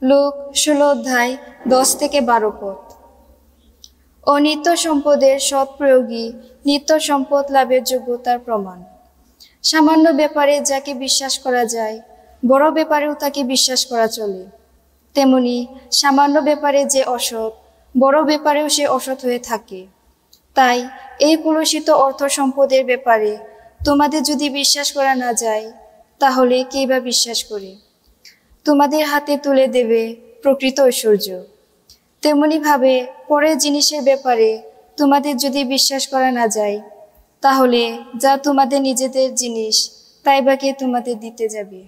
Look 16 অধ্যায় 10 থেকে 12 পদ। অনিত্য সম্পদের সৎ প্রয়োগই নিত্য সম্পদ লাভের যোগ্যতার প্রমাণ। সামান্য ব্যাপারে যাকে বিশ্বাস করা যায়, বড় ব্যাপারেও তাকে বিশ্বাস করা চলে। তেমনি সামান্য ব্যাপারে যে অসৎ, বড় ব্যাপারেও সে অসৎ হয়ে থাকে। তাই এই কলুষিত অর্থ সম্পদের ব্যাপারে তোমাদের যদি বিশ্বাস করা না যায়, তাহলে কে বা বিশ্বাস করে? তোমাদের হাতে তুলে দেবে প্রকৃত ঐশ্বর্য। তেমনি ভাবে পরের জিনিসের ব্যাপারে তোমাদের যদি বিশ্বাস করা না যায়, তাহলে যা তোমাদের নিজেদের জিনিস তাই বা কে তোমাদের দিতে যাবে?